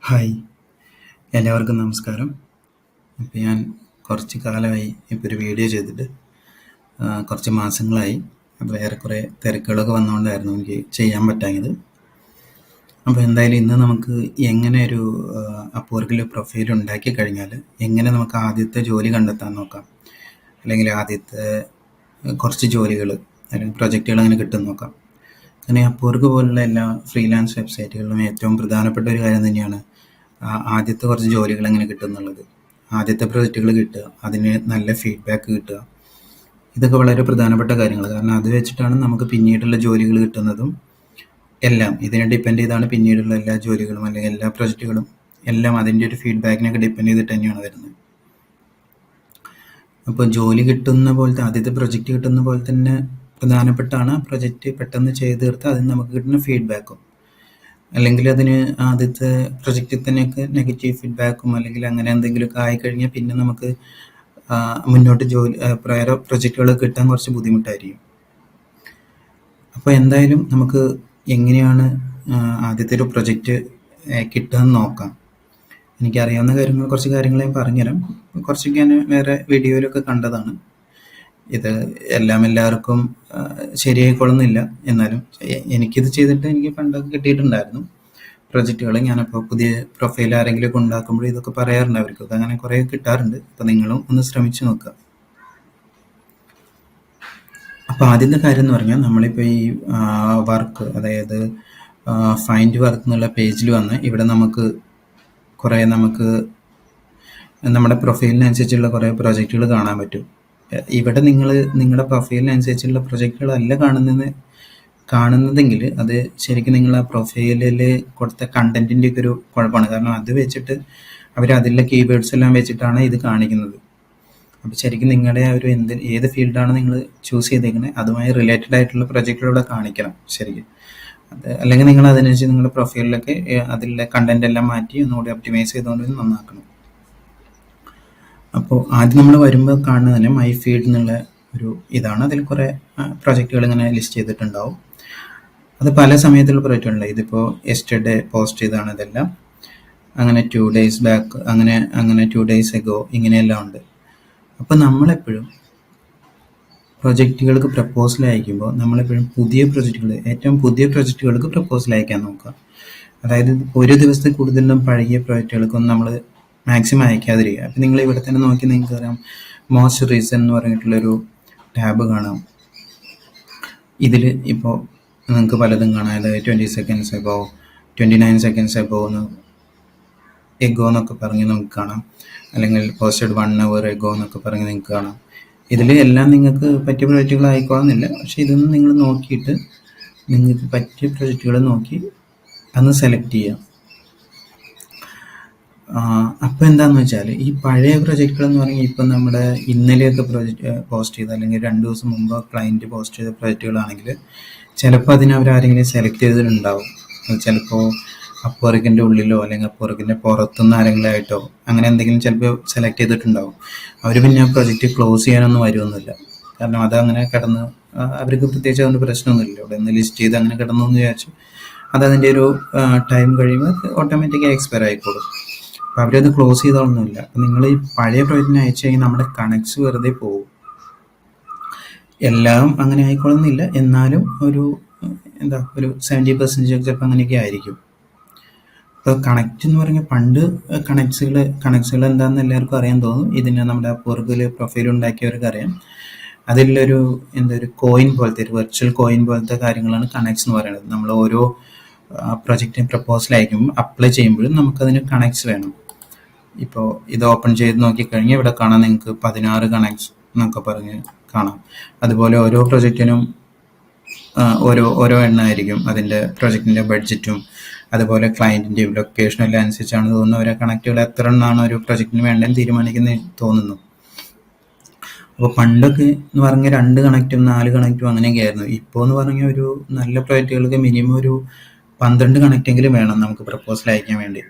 Hi, എല്ലാവർക്കും നമസ്കാരം. ഇപ്പോൾ ഞാൻ കുറച്ച് കാലമായി ഇപ്പോൾ ഒരു വീഡിയോ ചെയ്തിട്ട് കുറച്ച് മാസങ്ങളായി. അപ്പോൾ ഏറെക്കുറെ തിരക്കുകളൊക്കെ വന്നുകൊണ്ടായിരുന്നു എനിക്ക് ചെയ്യാൻ പറ്റാഞ്ഞത്. അപ്പോൾ എന്തായാലും ഇന്ന് നമുക്ക് എങ്ങനെ ഒരു അപ്വർക്കിൽ പ്രൊഫൈൽ ഉണ്ടാക്കി കഴിഞ്ഞാൽ എങ്ങനെ നമുക്ക് ആദ്യത്തെ ജോലി കണ്ടെത്താൻ നോക്കാം, അല്ലെങ്കിൽ ആദ്യത്തെ കുറച്ച് ജോലികൾ അല്ലെങ്കിൽ പ്രൊജക്റ്റുകൾ അങ്ങനെ കിട്ടും നോക്കാം. അങ്ങനെ അപ്വർക്ക് പോലുള്ള എല്ലാ ഫ്രീലാൻസ് വെബ്സൈറ്റുകളിലും ഏറ്റവും പ്രധാനപ്പെട്ട ഒരു കാര്യം തന്നെയാണ് ആദ്യത്തെ കുറച്ച് ജോലികൾ എങ്ങനെ കിട്ടും എന്നുള്ളത്. ആദ്യത്തെ പ്രൊജക്റ്റുകൾ കിട്ടുക, അതിന് നല്ല ഫീഡ്ബാക്ക് കിട്ടുക, ഇതൊക്കെ വളരെ പ്രധാനപ്പെട്ട കാര്യങ്ങൾ. കാരണം അത് വെച്ചിട്ടാണ് നമുക്ക് പിന്നീടുള്ള ജോലികൾ കിട്ടുന്നതും എല്ലാം. ഇതിനെ ഡിപ്പെൻഡ് ചെയ്താണ് പിന്നീടുള്ള എല്ലാ ജോലികളും അല്ലെങ്കിൽ എല്ലാ പ്രൊജക്റ്റുകളും എല്ലാം അതിൻ്റെ ഒരു ഫീഡ്ബാക്കിനൊക്കെ ഡിപ്പെൻഡ് ചെയ്തിട്ട് തന്നെയാണ് വരുന്നത്. അപ്പോൾ ജോലി കിട്ടുന്ന പോലത്തെ ആദ്യത്തെ പ്രൊജക്റ്റ് കിട്ടുന്ന പോലെ തന്നെ പ്രധാനപ്പെട്ടാണ് ആ പ്രൊജക്റ്റ് പെട്ടെന്ന് ചെയ്ത് തീർത്ത് അതിന് നമുക്ക് കിട്ടുന്ന ഫീഡ്ബാക്കും. അല്ലെങ്കിൽ അതിന് ആദ്യത്തെ പ്രൊജക്റ്റിൽ തന്നെയൊക്കെ നെഗറ്റീവ് ഫീഡ്ബാക്കും അല്ലെങ്കിൽ അങ്ങനെ എന്തെങ്കിലുമൊക്കെ ആയിക്കഴിഞ്ഞാൽ പിന്നെ നമുക്ക് മുന്നോട്ട് വേറെ പ്രൊജക്റ്റുകൾ കിട്ടാൻ കുറച്ച് ബുദ്ധിമുട്ടായിരിക്കും. അപ്പോൾ എന്തായാലും നമുക്ക് എങ്ങനെയാണ് ആദ്യത്തെ ഒരു പ്രൊജക്റ്റ് കിട്ടുകയെന്ന് നോക്കാം. എനിക്കറിയാവുന്ന കുറച്ച് കാര്യങ്ങൾ ഞാൻ പറഞ്ഞുതരാം. കുറച്ചൊക്കെ ഞാൻ വേറെ വീഡിയോയിലൊക്കെ കണ്ടതാണ്. ഇത് എല്ലാവർക്കും ശരിയായിക്കൊള്ളുന്നില്ല. എന്നാലും എനിക്കിത് ചെയ്തിട്ട് എനിക്ക് ഫണ്ടൊക്കെ കിട്ടിയിട്ടുണ്ടായിരുന്നു പ്രൊജക്റ്റുകൾ. ഞാനപ്പോൾ പുതിയ പ്രൊഫൈൽ ആരെങ്കിലുമൊക്കെ ഉണ്ടാക്കുമ്പോൾ ഇതൊക്കെ പറയാറുണ്ട് അവർക്കൊക്കെ. അങ്ങനെ കുറേ കിട്ടാറുണ്ട്. അപ്പോൾ നിങ്ങളും ഒന്ന് ശ്രമിച്ചു നോക്കുക. അപ്പോൾ ആദ്യത്തെ കാര്യം എന്ന് പറഞ്ഞാൽ നമ്മളിപ്പോൾ ഈ വർക്ക്, അതായത് ഫൈൻഡ് വർക്ക് എന്നുള്ള പേജിൽ വന്ന് ഇവിടെ നമുക്ക് നമ്മുടെ പ്രൊഫൈലിനനുസരിച്ചുള്ള കുറേ പ്രൊജക്റ്റുകൾ കാണാൻ പറ്റും. ഇവിടെ നിങ്ങളുടെ പ്രൊഫൈലിനനുസരിച്ചുള്ള പ്രൊജക്റ്റുകളല്ല കാണുന്നതെങ്കിൽ അത് ശരിക്കും നിങ്ങൾ ആ പ്രൊഫൈലിൽ കൊടുത്ത കണ്ടന്റിൻ്റെ ഒക്കെ ഒരു കുഴപ്പമാണ്. കാരണം അത് വെച്ചിട്ട് അവർ അതിലെ കീവേഡ്സ് എല്ലാം വെച്ചിട്ടാണ് ഇത് കാണിക്കുന്നത്. അപ്പോൾ ശരിക്കും നിങ്ങളുടെ ആ ഒരു ഏത് ഫീൽഡാണ് നിങ്ങൾ ചൂസ് ചെയ്തേക്കുന്നത് അതുമായി റിലേറ്റഡ് ആയിട്ടുള്ള പ്രൊജക്റ്റുകളിവിടെ കാണിക്കണം ശരിക്കും. അല്ലെങ്കിൽ നിങ്ങൾ അതിനനുസരിച്ച് നിങ്ങളുടെ പ്രൊഫൈലിലൊക്കെ അതിലെ കണ്ടന്റ് എല്ലാം മാറ്റി ഒന്നുകൂടി ഒപ്റ്റിമൈസ് ചെയ്തുകൊണ്ട് നന്നാക്കണം. അപ്പോൾ ആദ്യം നമ്മൾ വരുമ്പോൾ കാണുന്നത് തന്നെ മൈ ഫീൽഡ് എന്നുള്ള ഒരു ഇതാണ്. അതിൽ കുറേ പ്രൊജക്റ്റുകൾ ഇങ്ങനെ ലിസ്റ്റ് ചെയ്തിട്ടുണ്ടാവും. അത് പല സമയത്തുള്ള പ്രൊജക്റ്റുകളുണ്ട്. ഇതിപ്പോൾ യെസ്റ്റർഡേ പോസ്റ്റ് ചെയ്താണ് ഇതെല്ലാം. അങ്ങനെ 2 days ബാക്ക്, അങ്ങനെ 2 days ago, ഇങ്ങനെയെല്ലാം ഉണ്ട്. അപ്പോൾ നമ്മളെപ്പോഴും പ്രൊജക്റ്റുകൾക്ക് പ്രപ്പോസൽ അയക്കുമ്പോൾ നമ്മളെപ്പോഴും ഏറ്റവും പുതിയ പ്രൊജക്റ്റുകൾക്ക് പ്രപ്പോസൽ അയക്കാൻ നോക്കുക. അതായത് ഒരു ദിവസത്തിൽ കൂടുതലും പഴകിയ പ്രൊജക്റ്റുകൾക്കൊന്നും നമ്മൾ മാക്സിമം അയക്കാതിരിക്കുക. അപ്പം നിങ്ങൾ ഇവിടെ തന്നെ നോക്കി നിങ്ങൾക്ക് അറിയാം, മോസ്റ്റ് റീസൺ എന്ന് പറഞ്ഞിട്ടുള്ളൊരു ടാബ് കാണാം. ഇതിൽ ഇപ്പോൾ നിങ്ങൾക്ക് പലതും കാണാം. അതായത് 20 seconds ago, 29 seconds ago എന്നൊക്കെ പറഞ്ഞ് നമുക്ക് കാണാം. അല്ലെങ്കിൽ പോസ്റ്റഡ് 1 hour ago എന്നൊക്കെ പറഞ്ഞ് നിങ്ങൾക്ക് കാണാം. ഇതിൽ എല്ലാം നിങ്ങൾക്ക് പറ്റിയ പ്രൊജക്റ്റുകൾ ആയിക്കോളുന്നില്ല. പക്ഷേ ഇതൊന്നും നിങ്ങൾ നോക്കിയിട്ട് നിങ്ങൾക്ക് പറ്റിയ പ്രൊജക്റ്റുകൾ നോക്കി അന്ന് സെലക്ട് ചെയ്യാം. അപ്പോൾ എന്താണെന്ന് വെച്ചാൽ ഈ പഴയ പ്രൊജക്റ്റുകൾ എന്ന് പറഞ്ഞാൽ ഇപ്പം നമ്മുടെ ഇന്നലെയൊക്കെ പ്രൊജക്റ്റ് പോസ്റ്റ് ചെയ്ത അല്ലെങ്കിൽ 2 ദിവസം മുമ്പ് ക്ലയൻറ്റ് പോസ്റ്റ് ചെയ്ത പ്രൊജക്റ്റുകളാണെങ്കിൽ ചിലപ്പോൾ ആരെങ്കിലും സെലക്ട് ചെയ്തിട്ടുണ്ടാവും. ചിലപ്പോൾ അപ്വർക്കിൻ്റെ ഉള്ളിലോ അല്ലെങ്കിൽ അപ്വർക്കിൻ്റെ പുറത്തുനിന്ന് ആരെങ്കിലും ആയിട്ടോ അങ്ങനെ എന്തെങ്കിലും ചിലപ്പോൾ സെലക്ട് ചെയ്തിട്ടുണ്ടാവും. അവർ പിന്നെ ആ പ്രൊജക്റ്റ് ക്ലോസ് ചെയ്യാനൊന്നും വരുമൊന്നുമില്ല. കാരണം അതങ്ങനെ കിടന്ന് അവർക്ക് പ്രത്യേകിച്ച് അതുകൊണ്ട് പ്രശ്നമൊന്നുമില്ല. ഇവിടെ നിന്ന് ലിസ്റ്റ് ചെയ്ത് അങ്ങനെ കിടന്നു എന്ന് വിചാരിച്ചു അതതിൻ്റെ ഒരു ടൈം കഴിയുമ്പോൾ ഓട്ടോമാറ്റിക്കായി എക്സ്പയർ ആയിക്കോളും. അപ്പോൾ അവരത് ക്ലോസ് ചെയ്തോളൊന്നുമില്ല. അപ്പം നിങ്ങൾ ഈ പഴയ പ്രൊജക്റ്റിന് അയച്ചു കഴിഞ്ഞാൽ നമ്മുടെ കണക്ട്സ് വെറുതെ പോകും. എല്ലാം അങ്ങനെ ആയിക്കോളുന്നില്ല, എന്നാലും ഒരു 70% ചിലപ്പോൾ അങ്ങനെയൊക്കെ ആയിരിക്കും. ഇപ്പോൾ കണക്റ്റ് എന്ന് പറഞ്ഞാൽ പണ്ട് കണക്ട്സുകൾ എന്താണെന്ന് എല്ലാവർക്കും അറിയാൻ തോന്നും. ഇതിന് നമ്മുടെ അപ്വർക്കിൽ പ്രൊഫൈൽ ഉണ്ടാക്കിയവർക്ക് അറിയാം. അതിലൊരു ഒരു കോയിൻ പോലത്തെ, ഒരു വെർച്വൽ കോയിൻ പോലത്തെ കാര്യങ്ങളാണ് കണക്ട്സ് എന്ന് പറയുന്നത്. നമ്മൾ ഓരോ പ്രൊജക്റ്റിന് പ്രപ്പോസൽ അയക്കുമ്പോൾ അപ്ലൈ ചെയ്യുമ്പോഴും നമുക്കതിന് കണക്ട്സ് വേണം. ഇപ്പോൾ ഇത് ഓപ്പൺ ചെയ്ത് നോക്കിക്കഴിഞ്ഞാൽ ഇവിടെ കാണാൻ നിങ്ങൾക്ക് 16 കണക്ട്സ് എന്നൊക്കെ പറഞ്ഞ് കാണാം. അതുപോലെ ഓരോ പ്രൊജക്റ്റിനും ഓരോ എണ്ണമായിരിക്കും. അതിൻ്റെ പ്രൊജക്റ്റിൻ്റെ ബഡ്ജറ്റും അതുപോലെ ക്ലയൻറ്റിൻ്റെയും ലൊക്കേഷനും എല്ലാം അനുസരിച്ചാണ് തോന്നുന്നത് ഓരോ കണക്റ്റുകൾ എത്ര എണ്ണമാണ് ഒരു പ്രൊജക്റ്റിന് വേണ്ടതെന്ന് തീരുമാനിക്കുന്നത് തോന്നുന്നു. അപ്പോൾ പണ്ടൊക്കെ എന്ന് പറഞ്ഞാൽ 2 കണക്റ്റും 4 കണക്റ്റും അങ്ങനെയൊക്കെ ആയിരുന്നു. ഇപ്പോൾ എന്ന് പറഞ്ഞാൽ ഒരു നല്ല പ്രൊജക്റ്റുകൾക്ക് മിനിമം ഒരു 12 കണക്റ്റെങ്കിലും വേണം നമുക്ക് പ്രപ്പോസൽ അയക്കാൻ വേണ്ടി.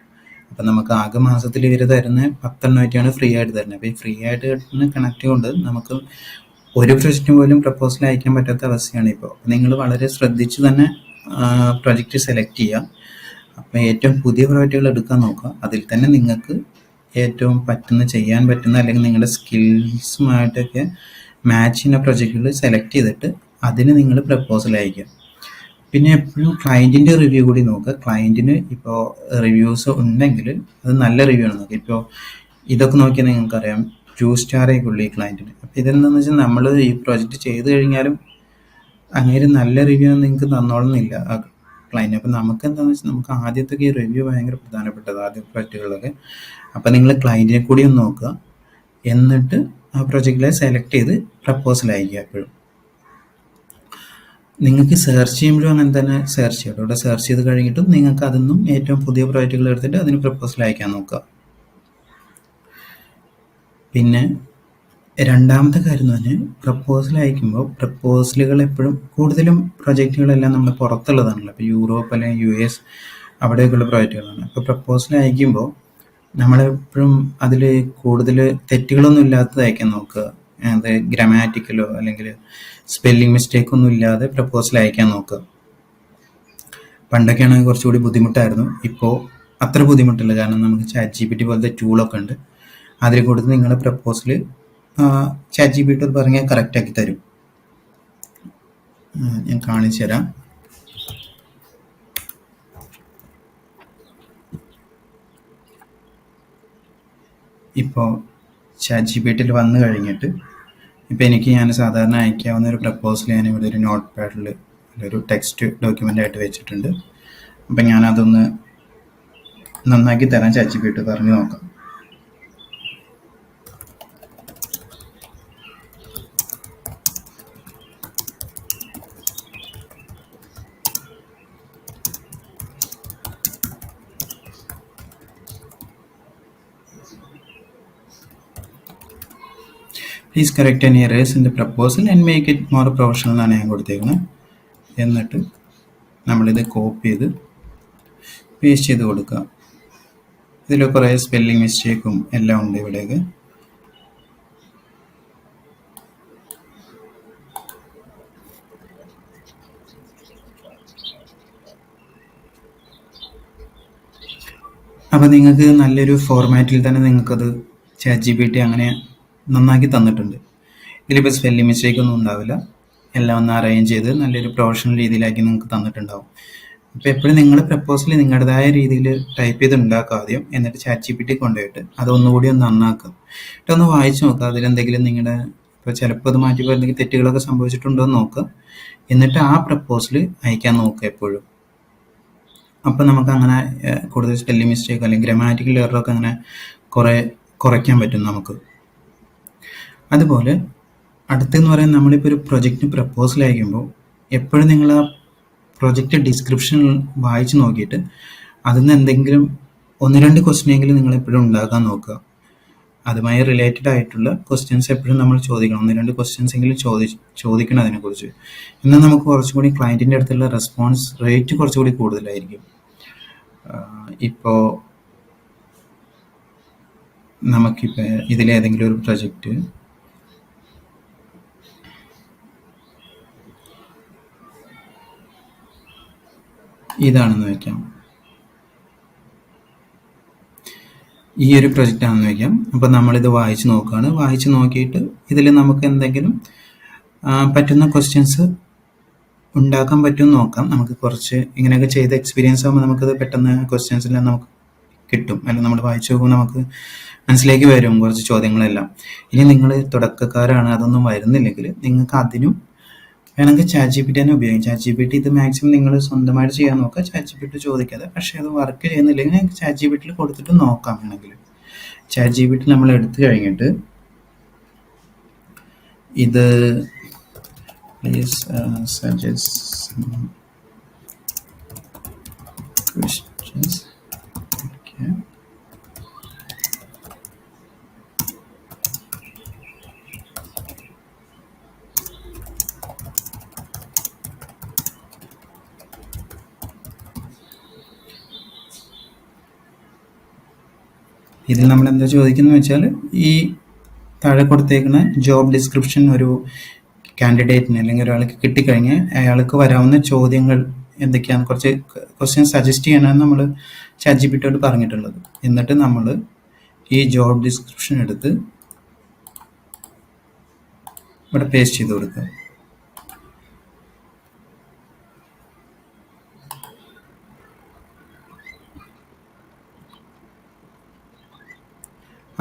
അപ്പം നമുക്ക് ആകെ മാസത്തിൽ ഇവർ തരുന്ന 10 എണ്ണമായിട്ടാണ് ഫ്രീ ആയിട്ട് തരുന്നത്. അപ്പോൾ ഈ ഫ്രീ ആയിട്ട് കിട്ടുന്ന കണക്റ്റ് കൊണ്ട് നമുക്ക് ഒരു പ്രൊജക്റ്റിന് പോലും പ്രപ്പോസൽ അയക്കാൻ പറ്റാത്ത അവസ്ഥയാണ് ഇപ്പോൾ. അപ്പോൾ നിങ്ങൾ വളരെ ശ്രദ്ധിച്ച് തന്നെ പ്രൊജക്റ്റ് സെലക്ട് ചെയ്യുക. അപ്പോൾ ഏറ്റവും പുതിയ പ്രോജക്റ്റുകൾ എടുക്കാൻ നോക്കുക. അതിൽ തന്നെ നിങ്ങൾക്ക് ഏറ്റവും ചെയ്യാൻ പറ്റുന്ന അല്ലെങ്കിൽ നിങ്ങളുടെ സ്കിൽസുമായിട്ടൊക്കെ മാച്ച് ചെയ്യുന്ന പ്രൊജക്റ്റുകൾ സെലക്ട് ചെയ്തിട്ട് അതിന് നിങ്ങൾ പ്രപ്പോസൽ അയക്കുക. പിന്നെ എപ്പോഴും ക്ലയൻറ്റിൻ്റെ റിവ്യൂ കൂടി നോക്കുക. ക്ലയൻറ്റിന് ഇപ്പോൾ റിവ്യൂസ് ഉണ്ടെങ്കിൽ അത് നല്ല റിവ്യൂ ആണ് നോക്കുക. ഇപ്പോൾ ഇതൊക്കെ നോക്കിയാൽ നിങ്ങൾക്കറിയാം 2 സ്റ്റാറൊക്കെ ഉള്ളൂ ഈ ക്ലയൻറ്റിന്. അപ്പോൾ ഇതെന്താണെന്ന് വെച്ചാൽ നമ്മൾ ഈ പ്രോജക്റ്റ് ചെയ്ത് കഴിഞ്ഞാലും അങ്ങനെ നല്ല റിവ്യൂ ഒന്നും നിങ്ങൾക്ക് തന്നോളുന്നില്ല ആ ക്ലയൻറ്റ്. അപ്പോൾ നമുക്ക് എന്താണെന്ന് വെച്ചാൽ നമുക്ക് ആദ്യത്തൊക്കെ ഈ റിവ്യൂ ഭയങ്കര പ്രധാനപ്പെട്ടത് ആദ്യ പ്രൊജക്റ്റുകളൊക്കെ. അപ്പോൾ നിങ്ങൾ ക്ലയൻറ്റിനെ കൂടി ഒന്ന് നോക്കുക, എന്നിട്ട് ആ പ്രൊജക്റ്റിലെ സെലക്ട് ചെയ്ത് പ്രപ്പോസൽ അയക്കുക. എപ്പോഴും നിങ്ങൾക്ക് സെർച്ച് ചെയ്യുമ്പോഴും അങ്ങനെ തന്നെ സെർച്ച് ചെയ്യണം. ഇവിടെ സെർച്ച് ചെയ്ത് കഴിഞ്ഞിട്ടും നിങ്ങൾക്ക് അതൊന്നും ഏറ്റവും പുതിയ പ്രോജക്റ്റുകൾ എടുത്തിട്ട് അതിന് പ്രപ്പോസൽ അയക്കാൻ നോക്കുക. പിന്നെ രണ്ടാമത്തെ കാര്യം എന്ന് പറഞ്ഞാൽ പ്രപ്പോസൽ അയക്കുമ്പോൾ പ്രപ്പോസലുകൾ എപ്പോഴും കൂടുതലും പ്രൊജക്റ്റുകളെല്ലാം നമ്മൾ പുറത്തുള്ളതാണല്ലോ. ഇപ്പോൾ യൂറോപ്പ് അല്ലെങ്കിൽ US അവിടെയൊക്കെയുള്ള പ്രോജക്റ്റുകളാണ്. അപ്പോൾ പ്രപ്പോസൽ അയക്കുമ്പോൾ നമ്മളെപ്പോഴും അതിൽ കൂടുതൽ തെറ്റുകളൊന്നും ഇല്ലാത്തത് അയക്കാൻ നോക്കുക. അത് ഗ്രാമാറ്റിക്കലോ അല്ലെങ്കിൽ സ്പെല്ലിംഗ് മിസ്റ്റേക്ക് ഒന്നും ഇല്ലാതെ പ്രപ്പോസൽ അയക്കാൻ നോക്കുക. പണ്ടൊക്കെ ആണെങ്കിൽ കുറച്ചുകൂടി ബുദ്ധിമുട്ടായിരുന്നു. ഇപ്പോൾ അത്ര ബുദ്ധിമുട്ടില്ല, കാരണം നമുക്ക് ChatGPT പോലത്തെ ടൂളൊക്കെ ഉണ്ട്. അതിൽ കൊടുത്ത് നിങ്ങളുടെ പ്രപ്പോസൽ ChatGPT പറഞ്ഞാൽ കറക്റ്റാക്കി തരും. ഞാൻ കാണിച്ചു തരാം. ഇപ്പോൾ ChatGPT വന്നു കഴിഞ്ഞിട്ട് ഇപ്പോൾ ഞാൻ സാധാരണ അയക്കാവുന്ന ഒരു പ്രപ്പോസൽ ഞാൻ ഇവിടെ ഒരു നോട്ട് പാഡിൽ ഒരു ടെക്സ്റ്റ് ഡോക്യുമെൻ്റ് ആയിട്ട് വെച്ചിട്ടുണ്ട്. അപ്പം ഞാനതൊന്ന് നന്നാക്കി തരാൻ ChatGPT പറഞ്ഞു നോക്കാം. Please correct any errors in the proposal and make it more professional എന്നാണ് ഞാൻ കൊടുത്തേക്കുന്നത്. എന്നിട്ട് നമ്മളിത് കോപ്പി ചെയ്ത് പേസ്റ്റ് ചെയ്ത് കൊടുക്കുക. ഇതിൽ കുറേ സ്പെല്ലിംഗ് മിസ്റ്റേക്കും എല്ലാം ഉണ്ട് ഇവിടേക്ക്. അപ്പോൾ നിങ്ങൾക്ക് നല്ലൊരു ഫോർമാറ്റിൽ തന്നെ നിങ്ങൾക്കത് ChatGPT അങ്ങനെ നന്നാക്കി തന്നിട്ടുണ്ട്. ഇതിലിപ്പോൾ സ്പെല്ലിംഗ് മിസ്റ്റേക്ക് ഒന്നും ഉണ്ടാവില്ല. എല്ലാം ഒന്ന് അറേഞ്ച് ചെയ്ത് നല്ലൊരു പ്രൊഫഷണൽ രീതിയിലാക്കി നിങ്ങൾക്ക് തന്നിട്ടുണ്ടാവും. അപ്പോൾ എപ്പോഴും നിങ്ങൾ പ്രപ്പോസൽ നിങ്ങളുടേതായ രീതിയിൽ ടൈപ്പ് ചെയ്ത് ഉണ്ടാക്കുക ആദ്യം, എന്നിട്ട് ChatGPT കൊണ്ടുപോയിട്ട് അതൊന്നുകൂടി ഒന്ന് നന്നാക്കുക. എന്നിട്ട് ഒന്ന് വായിച്ച് നോക്കുക. അതിലെന്തെങ്കിലും നിങ്ങളുടെ ഇപ്പോൾ ചിലപ്പോൾ അത് മാറ്റിപ്പോൾ എന്തെങ്കിലും തെറ്റുകളൊക്കെ സംഭവിച്ചിട്ടുണ്ടോ എന്ന് നോക്കുക. എന്നിട്ട് ആ പ്രപ്പോസൽ അയക്കാൻ നോക്കുക എപ്പോഴും. അപ്പോൾ നമുക്ക് അങ്ങനെ കൂടുതൽ സ്പെല്ലിംഗ് മിസ്റ്റേക്ക് അല്ലെങ്കിൽ ഗ്രാമാറ്റിക്കൽ എററൊക്കെ അങ്ങനെ കുറയ്ക്കാൻ പറ്റും നമുക്ക്. അതുപോലെ അടുത്തെന്ന് പറയുന്നത് നമ്മളിപ്പോൾ ഒരു പ്രൊജക്റ്റിന് പ്രപ്പോസൽ അയക്കുമ്പോൾ എപ്പോഴും നിങ്ങൾ ആ പ്രൊജക്റ്റ് ഡിസ്ക്രിപ്ഷൻ വായിച്ച് നോക്കിയിട്ട് അതിൽ നിന്ന് എന്തെങ്കിലും 1-2 ക്വസ്റ്റ്യനെങ്കിലും നിങ്ങൾ എപ്പോഴും ഉണ്ടാക്കാൻ നോക്കുക. അതുമായി റിലേറ്റഡ് ആയിട്ടുള്ള ക്വസ്റ്റ്യൻസ് എപ്പോഴും നമ്മൾ ചോദിക്കണം. 1-2 ക്വസ്റ്റ്യൻസ് എങ്കിലും ചോദിക്കണം അതിനെക്കുറിച്ച്. എന്നാൽ നമുക്ക് കുറച്ചുകൂടി ക്ലയൻറ്റിൻ്റെ അടുത്തുള്ള റെസ്പോൺസ് റേറ്റ് കുറച്ചുകൂടി കൂടുതലായിരിക്കും. ഇപ്പോൾ നമുക്കിപ്പോൾ ഇതിലേതെങ്കിലും ഒരു പ്രൊജക്റ്റ് ഇതാണെന്ന് വയ്ക്കാം, ഈ ഒരു പ്രൊജക്റ്റ് ആണെന്ന് വയ്ക്കാം. അപ്പോൾ നമ്മളിത് വായിച്ച് നോക്കുകയാണ്. വായിച്ച് നോക്കിയിട്ട് ഇതിൽ നമുക്ക് എന്തെങ്കിലും പറ്റുന്ന ക്വസ്റ്റ്യൻസ് ഉണ്ടാക്കാൻ പറ്റുമെന്ന് നോക്കാം. നമുക്ക് കുറച്ച് ഇങ്ങനെയൊക്കെ ചെയ്ത എക്സ്പീരിയൻസ് ആകുമ്പോൾ നമുക്കത് പെട്ടെന്ന് ക്വസ്റ്റ്യൻസ് എല്ലാം നമുക്ക് കിട്ടും. അല്ലെങ്കിൽ നമ്മൾ വായിച്ചു നോക്കുമ്പോൾ നമുക്ക് മനസ്സിലേക്ക് വരും കുറച്ച് ചോദ്യങ്ങളെല്ലാം. ഇനി നിങ്ങൾ തുടക്കക്കാരാണ്, അതൊന്നും വരുന്നില്ലെങ്കിൽ നിങ്ങൾക്ക് അതിനും വേണമെങ്കിൽ ChatGPT തന്നെ ഉപയോഗിക്കും. ChatGPT ഇത് മാക്സിമം നിങ്ങൾ സ്വന്തമായിട്ട് ചെയ്യാൻ നോക്കുക, ChatGPT ചോദിക്കാതെ. പക്ഷേ അത് വർക്ക് ചെയ്യുന്നില്ലെങ്കിൽ നിങ്ങൾക്ക് ChatGPT കൊടുത്തിട്ട് നോക്കാം. വേണമെങ്കിൽ ChatGPT നമ്മൾ എടുത്തു കഴിഞ്ഞിട്ട് ഇത് പ്ലീസ് സജസ്റ്റ് ക്വസ്റ്റ്യൻസ്. ഓക്കെ, ഇതിൽ നമ്മൾ എന്താ ചോദിക്കുന്നത് വെച്ചാൽ ഈ താഴെ കൊടുത്തേക്കുന്ന ജോബ് ഡിസ്ക്രിപ്ഷൻ ഒരു കാൻഡിഡേറ്റിന് അല്ലെങ്കിൽ ഒരാൾക്ക് കിട്ടിക്കഴിഞ്ഞാൽ അയാൾക്ക് വരാവുന്ന ചോദ്യങ്ങൾ എന്തൊക്കെയാണ് കുറച്ച് ക്വസ്റ്റ്യൻ സജസ്റ്റ് ചെയ്യാനാണ് നമ്മൾ ചാറ്റ് ജി പി ടിയോട് പറഞ്ഞിട്ടുള്ളത്. എന്നിട്ട് നമ്മൾ ഈ ജോബ് ഡിസ്ക്രിപ്ഷൻ എടുത്ത് ഇവിടെ പേസ്റ്റ് ചെയ്ത് കൊടുക്കുക.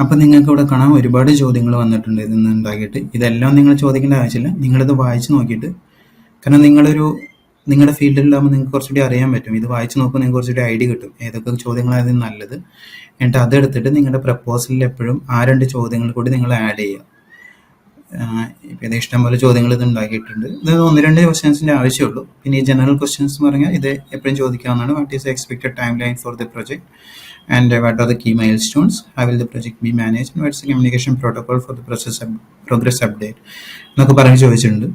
അപ്പം നിങ്ങൾക്ക് ഇവിടെ കാണാം ഒരുപാട് ചോദ്യങ്ങൾ വന്നിട്ടുണ്ട് ഇതിന്ന് ഉണ്ടാക്കിയിട്ട്. ഇതെല്ലാം നിങ്ങൾ ചോദിക്കേണ്ട ആവശ്യമില്ല, നിങ്ങളിത് വായിച്ച് നോക്കിയിട്ട്, കാരണം നിങ്ങളുടെ ഫീൽഡിലാകുമ്പോൾ നിങ്ങൾക്ക് കുറച്ചുകൂടി അറിയാൻ പറ്റും. ഇത് വായിച്ച് നോക്കുമ്പോൾ നിങ്ങൾക്ക് കുറച്ചുകൂടി ഐഡിയ കിട്ടും ഏതൊക്കെ ചോദ്യങ്ങളായിരുന്നു നല്ലത്. എന്നിട്ട് അതെടുത്തിട്ട് നിങ്ങളുടെ പ്രപ്പോസലിൽ എപ്പോഴും ആ 2 ചോദ്യങ്ങൾ കൂടി നിങ്ങൾ ആഡ് ചെയ്യുക. ഇപ്പം ഇത് ഇഷ്ടംപോലെ ചോദ്യങ്ങൾ ഇത് ഉണ്ടാക്കിയിട്ടുണ്ട്. ഇത് 1-2 ക്വസ്റ്റ്യൻസിൻ്റെ ആവശ്യമുള്ളൂ. പിന്നെ ഈ ജനറൽ ക്വസ്റ്റ്യൻസ് എന്ന് പറഞ്ഞാൽ ഇത് എപ്പോഴും ചോദിക്കാവുന്നതാണ്. What is expected timeline for the project and what are the key milestones, how will the project be managed, and what's the communication protocol for the progress update എന്നൊക്കെ പറഞ്ഞ് ചോദിച്ചിട്ടുണ്ട്.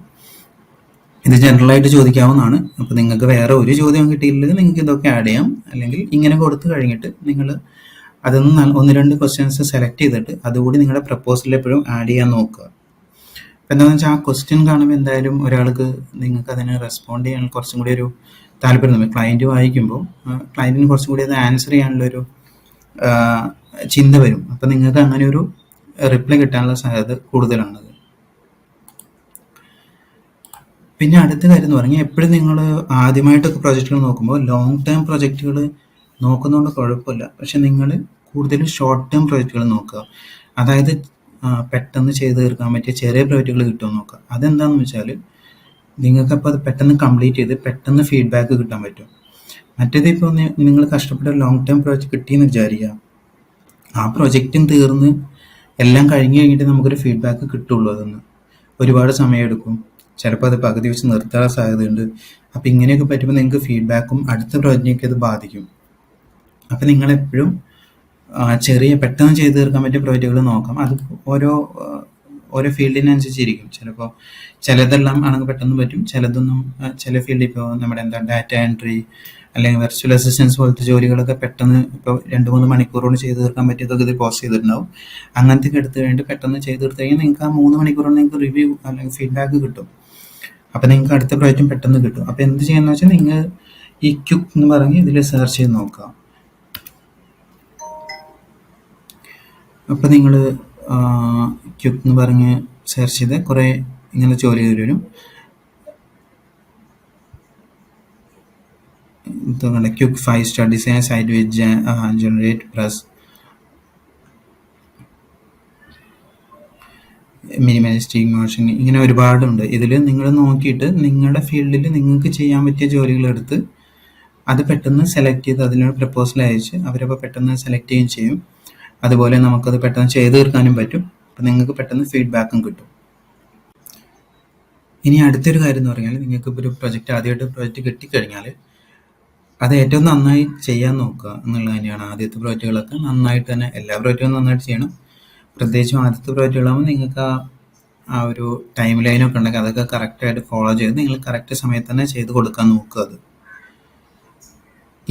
ഇത് ജനറലായിട്ട് ചോദിക്കാവുന്നതാണ്. അപ്പോൾ നിങ്ങൾക്ക് വേറെ ഒരു ചോദ്യം കിട്ടിയില്ലെങ്കിൽ നിങ്ങൾക്ക് ഇതൊക്കെ ആഡ് ചെയ്യാം. അല്ലെങ്കിൽ ഇങ്ങനെ കൊടുത്തു കഴിഞ്ഞിട്ട് നിങ്ങൾ അതൊന്ന് 1-2 ക്വസ്റ്റ്യൻസ് സെലക്ട് ചെയ്തിട്ട് അതുകൂടി നിങ്ങളുടെ പ്രപ്പോസലിൽ എപ്പോഴും ആഡ് ചെയ്യാൻ നോക്കുക. അപ്പോൾ എന്താണെന്ന് വെച്ചാൽ ആ ക്വസ്റ്റ്യൻ കാണുമ്പോൾ എന്തായാലും ഒരാൾക്ക് നിങ്ങൾക്ക് അതിന് റെസ്പോണ്ട് ചെയ്യാൻ കുറച്ചും കൂടി ഒരു താല്പര്യം. ക്ലയൻറ്റ് വായിക്കുമ്പോൾ ക്ലയൻറ്റിന് കുറച്ചും കൂടി അത് ആൻസർ ചെയ്യാനുള്ളൊരു ചിന്ത വരും. അപ്പം നിങ്ങൾക്ക് അങ്ങനെ ഒരു റിപ്ലൈ കിട്ടാനുള്ള സാധ്യത കൂടുതലാണത്. പിന്നെ അടുത്ത കാര്യം എന്ന് പറഞ്ഞാൽ എപ്പോഴും നിങ്ങൾ ആദ്യമായിട്ടൊക്കെ പ്രൊജക്റ്റുകൾ നോക്കുമ്പോൾ ലോങ് ടേം പ്രൊജക്റ്റുകൾ നോക്കുന്നതുകൊണ്ട് കുഴപ്പമില്ല. പക്ഷെ നിങ്ങൾ കൂടുതലും ഷോർട്ട് ടേം പ്രൊജക്റ്റുകൾ നോക്കുക. അതായത് പെട്ടെന്ന് ചെയ്ത് തീർക്കാൻ പറ്റിയ ചെറിയ പ്രൊജക്റ്റുകൾ കിട്ടുമെന്ന് നോക്കുക. അതെന്താണെന്ന് വെച്ചാൽ നിങ്ങൾക്കപ്പോൾ അത് പെട്ടെന്ന് കംപ്ലീറ്റ് ചെയ്ത് പെട്ടെന്ന് ഫീഡ്ബാക്ക് കിട്ടാൻ പറ്റും. മറ്റേത് ഇപ്പോൾ നിങ്ങൾ കഷ്ടപ്പെട്ട ലോങ് ടേം പ്രോജക്റ്റ് കിട്ടിയെന്ന് വിചാരിക്കുക, ആ പ്രൊജക്റ്റും തീർന്ന് എല്ലാം കഴിഞ്ഞ് കഴിഞ്ഞിട്ട് നമുക്കൊരു ഫീഡ്ബാക്ക് കിട്ടുള്ളൂ. അതൊന്ന് ഒരുപാട് സമയമെടുക്കും, ചിലപ്പോൾ അത് പകുതി വെച്ച് നിർത്താൻ സാധ്യതയുണ്ട്. അപ്പോൾ ഇങ്ങനെയൊക്കെ പറ്റുമ്പോൾ നിങ്ങൾക്ക് ഫീഡ്ബാക്കും അടുത്ത പ്രോജക്റ്റിനൊക്കെ അത് ബാധിക്കും. അപ്പോൾ നിങ്ങളെപ്പോഴും ചെറിയ പെട്ടെന്ന് ചെയ്ത് തീർക്കാൻ പറ്റിയ പ്രോജക്റ്റുകൾ നോക്കാം. അത് ഓരോ ഫീൽഡിനനുസരിച്ചിരിക്കും. ചിലപ്പോൾ ചിലതെല്ലാം ആണെങ്കിൽ പെട്ടെന്ന് പറ്റും, ചിലതൊന്നും ചില ഫീൽഡ് ഇപ്പോൾ നമ്മുടെ ഡാറ്റ എൻട്രി അല്ലെങ്കിൽ വെർച്വൽ അസിസ്റ്റൻസ് പോലത്തെ ജോലികളൊക്കെ പെട്ടെന്ന് ഇപ്പോൾ 2-3 മണിക്കൂർ കൊണ്ട് ചെയ്ത് തീർക്കാൻ പറ്റിയതൊക്കെ ഇത് പോസ്റ്റ് ചെയ്തിട്ടുണ്ടാവും. അങ്ങനത്തെ എടുത്ത് കഴിഞ്ഞിട്ട് പെട്ടെന്ന് ചെയ്ത് തീർത്ത് കഴിഞ്ഞാൽ നിങ്ങൾക്ക് ആ 3 മണിക്കൂർ കൊണ്ട് നിങ്ങൾക്ക് റിവ്യൂ അല്ലെങ്കിൽ ഫീഡ്ബാക്ക് കിട്ടും. അപ്പോൾ നിങ്ങൾക്ക് അടുത്ത പ്രോജക്റ്റും പെട്ടെന്ന് കിട്ടും. അപ്പോൾ എന്ത് ചെയ്യാന്ന് വെച്ചാൽ നിങ്ങൾ ഈ ക്യുക്ക് എന്ന് പറഞ്ഞ് ഇതിൽ സെർച്ച് ചെയ്ത് നോക്കുക. അപ്പോൾ നിങ്ങൾ ക്യുക്ക് എന്ന് പറഞ്ഞ് സെർച്ച് ചെയ്ത് കുറേ ഇങ്ങനെ ജോലി വരും. ഇതുകൊണ്ട് ക്യുക്ക് 5-star ഡിസൈൻ സൈറ്റ് വിത്ത് ജനറേറ്റ് പ്ലസ് മിനിമലിസ്റ്റിക് മോഷൻ, ഇങ്ങനെ ഒരുപാടുണ്ട്. ഇതിൽ നിങ്ങൾ നോക്കിയിട്ട് നിങ്ങളുടെ ഫീൽഡിൽ നിങ്ങൾക്ക് ചെയ്യാൻ പറ്റിയ ജോലികളെടുത്ത് അത് പെട്ടെന്ന് സെലക്ട് ചെയ്ത് അതിനൊരു പ്രപ്പോസൽ അയച്ച് അവരപ്പോൾ പെട്ടെന്ന് സെലക്ട് ചെയ്യുകയും ചെയ്യും. അതുപോലെ നമുക്കത് പെട്ടെന്ന് ചെയ്ത് തീർക്കാനും പറ്റും. അപ്പം നിങ്ങൾക്ക് പെട്ടെന്ന് ഫീഡ്ബാക്കും കിട്ടും. ഇനി അടുത്തൊരു കാര്യം എന്ന് പറഞ്ഞാൽ നിങ്ങൾക്ക് ഇപ്പോൾ ഒരു പ്രൊജക്റ്റ് ആദ്യമായിട്ട് പ്രൊജക്റ്റ് കിട്ടിക്കഴിഞ്ഞാൽ അത് ഏറ്റവും നന്നായി ചെയ്യാൻ നോക്കുക എന്നുള്ളത് തന്നെയാണ്. ആദ്യത്തെ പ്രോജക്റ്റുകളൊക്കെ നന്നായിട്ട് തന്നെ എല്ലാ പ്രോജക്റ്റുകളും നന്നായിട്ട് ചെയ്യണം. പ്രത്യേകിച്ചും ആദ്യത്തെ പ്രോജക്റ്റുകളാകുമ്പോൾ നിങ്ങൾക്ക് ആ ഒരു ടൈം ലൈനൊക്കെ ഉണ്ടെങ്കിൽ അതൊക്കെ കറക്റ്റായിട്ട് ഫോളോ ചെയ്ത് നിങ്ങൾ കറക്റ്റ് സമയത്ത് തന്നെ ചെയ്ത് കൊടുക്കാൻ നോക്കുക. അത്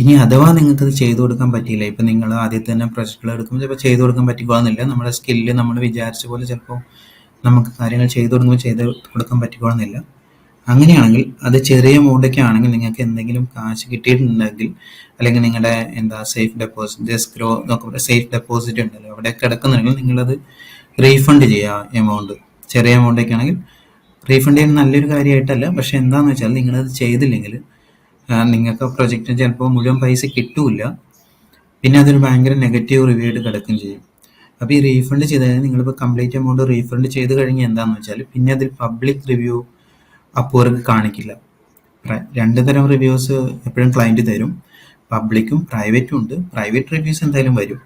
ഇനി അഥവാ നിങ്ങൾക്കത് ചെയ്തു കൊടുക്കാൻ പറ്റിയില്ല, ഇപ്പം നിങ്ങൾ ആദ്യത്തെ തന്നെ പ്രൊജക്റ്റുകൾ എടുക്കുമ്പോൾ ചിലപ്പോൾ ചെയ്തു കൊടുക്കാൻ പറ്റിക്കോണമെന്നില്ല. നമ്മുടെ സ്കില്ല് നമ്മൾ വിചാരിച്ച പോലെ ചിലപ്പോൾ നമുക്ക് കാര്യങ്ങൾ ചെയ്തു കൊടുക്കുമ്പോൾ ചെയ്ത് കൊടുക്കാൻ പറ്റിക്കോണമെന്നില്ല. അങ്ങനെയാണെങ്കിൽ അത് ചെറിയ എമൗണ്ടൊക്കെ ആണെങ്കിൽ നിങ്ങൾക്ക് എന്തെങ്കിലും കാശ് കിട്ടിയിട്ടുണ്ടെങ്കിൽ, അല്ലെങ്കിൽ നിങ്ങളുടെ സേഫ് ഡെപ്പോസിറ്റ് എസ്ക്രോ എന്നൊക്കെ സേഫ് ഡെപ്പോസിറ്റ് ഉണ്ടല്ലോ അവിടെ കിടക്കുന്നുണ്ടെങ്കിൽ നിങ്ങളത് റീഫണ്ട് ചെയ്യുക. എമൗണ്ട് ചെറിയ എമൗണ്ടൊക്കെ ആണെങ്കിൽ റീഫണ്ട് ചെയ്യുന്നത് നല്ലൊരു കാര്യമായിട്ടല്ല. പക്ഷെ എന്താണെന്ന് വെച്ചാൽ നിങ്ങളത് ചെയ്തില്ലെങ്കിൽ നിങ്ങൾക്ക് പ്രൊജക്റ്റിന് ചിലപ്പോൾ മുഴുവൻ പൈസ കിട്ടൂല, പിന്നെ അതൊരു ഭയങ്കര നെഗറ്റീവ് റിവ്യൂ ആയിട്ട് കിടക്കുകയും ചെയ്യും. അപ്പോൾ ഈ റീഫണ്ട് ചെയ്താൽ നിങ്ങളിപ്പോൾ കംപ്ലീറ്റ് എമൗണ്ട് റീഫണ്ട് ചെയ്ത് കഴിഞ്ഞാൽ എന്താണെന്ന് വെച്ചാൽ പിന്നെ അതിൽ പബ്ലിക് റിവ്യൂ അപ്വർക്ക് കാണിക്കില്ല. 2 തരം റിവ്യൂസ് എപ്പോഴും ക്ലയൻറ്റ് തരും, പബ്ലിക്കും പ്രൈവറ്റും ഉണ്ട്. പ്രൈവറ്റ് റിവ്യൂസ് എന്തായാലും വരും,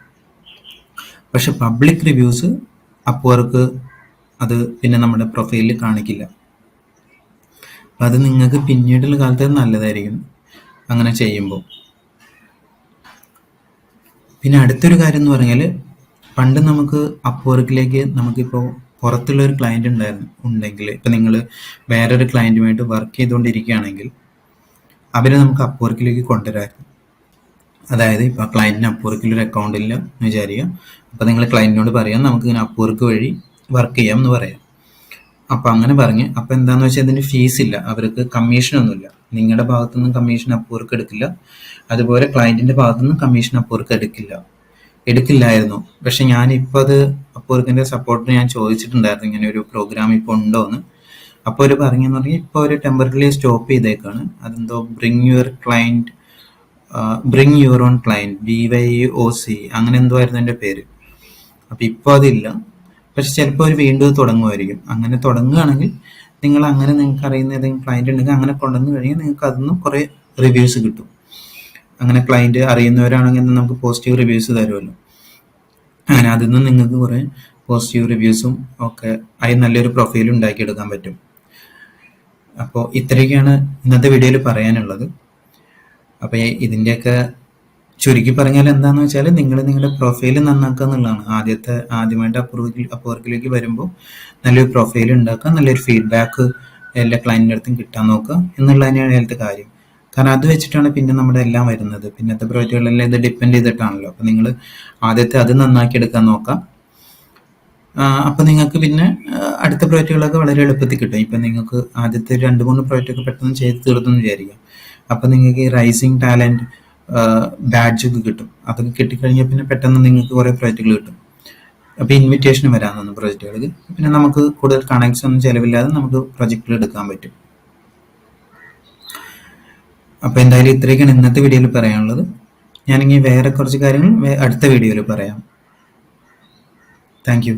പക്ഷെ പബ്ലിക് റിവ്യൂസ് അപ്വർക്ക് അത് പിന്നെ നമ്മുടെ പ്രൊഫൈലിൽ കാണിക്കില്ല. അപ്പം അത് നിങ്ങൾക്ക് പിന്നീടുള്ള കാലത്ത് നല്ലതായിരിക്കും അങ്ങനെ ചെയ്യുമ്പോൾ. പിന്നെ അടുത്തൊരു കാര്യം എന്ന് പറഞ്ഞാൽ പണ്ട് നമുക്ക് അപ്വർക്കിലേക്ക് നമുക്കിപ്പോൾ പുറത്തുള്ളൊരു ക്ലയൻറ്റ് ഉണ്ടെങ്കിൽ ഇപ്പം നിങ്ങൾ വേറൊരു ക്ലയൻറ്റുമായിട്ട് വർക്ക് ചെയ്തുകൊണ്ടിരിക്കുകയാണെങ്കിൽ അവരെ നമുക്ക് അപ്വർക്കിലേക്ക് കൊണ്ടുവരാമായിരുന്നു. അതായത് ഇപ്പോൾ ക്ലയൻറ്റിന് അപ്വർക്കിലൊരു അക്കൗണ്ട് ഇല്ല എന്ന് വിചാരിക്കുക. അപ്പോൾ നിങ്ങൾ ക്ലയൻറ്റിനോട് പറയാം നമുക്ക് ഇങ്ങനെ അപ്വർക്ക് വഴി വർക്ക് ചെയ്യാം എന്ന് പറയാം. അപ്പോൾ അങ്ങനെ പറഞ്ഞ് അപ്പോൾ എന്താണെന്ന് വെച്ചാൽ അതിന് ഫീസ് ഇല്ല, അവർക്ക് കമ്മീഷനൊന്നുമില്ല. നിങ്ങളുടെ ഭാഗത്തുനിന്നും കമ്മീഷൻ അപ്വർക്ക് എടുക്കില്ല, അതുപോലെ ക്ലയൻറ്റിൻ്റെ ഭാഗത്തുനിന്നും കമ്മീഷൻ അപ്വർക്ക് എടുക്കില്ലായിരുന്നു. പക്ഷെ ഞാനിപ്പോൾ അത് അപ്വർക്കിൻ്റെ സപ്പോർട്ടിന് ഞാൻ ചോദിച്ചിട്ടുണ്ടായിരുന്നു ഇങ്ങനെ ഒരു പ്രോഗ്രാം ഇപ്പോൾ ഉണ്ടോ എന്ന്. അപ്പോൾ അവർ പറഞ്ഞെന്ന് പറഞ്ഞാൽ ഇപ്പോൾ അവർ ടെമ്പററി സ്റ്റോപ്പ് ചെയ്തേക്കാണ്. അതെന്തോ bring your own client, BYOC അങ്ങനെ എന്തോ ആയിരുന്നു എൻ്റെ പേര്. അപ്പോൾ ഇപ്പോൾ അതില്ല, പക്ഷെ ചിലപ്പോൾ അവർ വീണ്ടും തുടങ്ങുമായിരിക്കും. അങ്ങനെ തുടങ്ങുകയാണെങ്കിൽ നിങ്ങൾക്ക് അറിയുന്ന ഏതെങ്കിലും ക്ലയൻറ്റ് ഉണ്ടെങ്കിൽ അങ്ങനെ കൊണ്ടുവന്ന് കഴിഞ്ഞാൽ നിങ്ങൾക്ക് അതിൽ കുറേ റിവ്യൂസ് കിട്ടും. അങ്ങനെ ക്ലയൻറ്റ് അറിയുന്നവരാണെങ്കിൽ നമുക്ക് പോസിറ്റീവ് റിവ്യൂസ് തരുമല്ലോ. അങ്ങനെ അതിൽ നിന്ന് നിങ്ങൾക്ക് കുറേ പോസിറ്റീവ് റിവ്യൂസും ഒക്കെ ആയി നല്ലൊരു പ്രൊഫൈൽ ഉണ്ടാക്കിയെടുക്കാൻ പറ്റും. അപ്പോൾ ഇത്രയൊക്കെയാണ് ഇന്നത്തെ വീഡിയോയിൽ പറയാനുള്ളത്. അപ്പോൾ ഇതിൻ്റെയൊക്കെ ചുരുക്കി പറഞ്ഞാൽ എന്താണെന്ന് വെച്ചാൽ നിങ്ങളുടെ പ്രൊഫൈൽ നന്നാക്കുക എന്നുള്ളതാണ്. ആദ്യമായിട്ട് അപ്വർക്കിലേക്ക് വരുമ്പോൾ നല്ലൊരു പ്രൊഫൈൽ ഉണ്ടാക്കുക, നല്ലൊരു ഫീഡ്ബാക്ക് എല്ലാ ക്ലയൻറ്റിൻ്റെ അടുത്തും കിട്ടാൻ നോക്കുക എന്നുള്ളത് തന്നെയാണ് അതിലത്തെ കാര്യം. കാരണം അത് വെച്ചിട്ടാണ് പിന്നെ നമ്മുടെ എല്ലാം വരുന്നത്. പിന്നത്തെ പ്രോജക്റ്റുകളെല്ലാം ഇത് ഡിപ്പെൻഡ് ചെയ്തിട്ടാണല്ലോ. അപ്പോൾ നിങ്ങൾ അത് നന്നാക്കി എടുക്കാൻ നോക്കാം. അപ്പോൾ നിങ്ങൾക്ക് പിന്നെ അടുത്ത പ്രോജക്റ്റുകളൊക്കെ വളരെ എളുപ്പത്തിൽ കിട്ടും. ഇപ്പം നിങ്ങൾക്ക് ആദ്യത്തെ 2-3 പ്രോജക്റ്റൊക്കെ പെട്ടെന്ന് ചെയ്ത് തീർന്നെന്ന് വിചാരിക്കാം. അപ്പോൾ നിങ്ങൾക്ക് ഈ റൈസിങ് ടാലൻറ്റ് ബാഡ്ജൊക്കെ കിട്ടും. അതൊക്കെ കിട്ടിക്കഴിഞ്ഞാൽ പിന്നെ പെട്ടെന്ന് നിങ്ങൾക്ക് കുറേ പ്രോജക്റ്റുകൾ കിട്ടും. അപ്പോൾ ഇൻവിറ്റേഷൻ വരാൻ തോന്നുന്നു പ്രോജക്റ്റുകൾക്ക്. പിന്നെ നമുക്ക് കൂടുതൽ കണക്ട്സ് ഒന്നും ചിലവില്ലാതെ നമുക്ക് പ്രോജക്റ്റുകൾ എടുക്കാൻ പറ്റും. അപ്പോൾ എന്തായാലും ഇത്രയൊക്കെയാണ് ഇന്നത്തെ വീഡിയോയിൽ പറയാനുള്ളത്. ഞാനിങ്ങനെ വേറെ കുറച്ച് കാര്യങ്ങൾ അടുത്ത വീഡിയോയിൽ പറയാം. Thank you.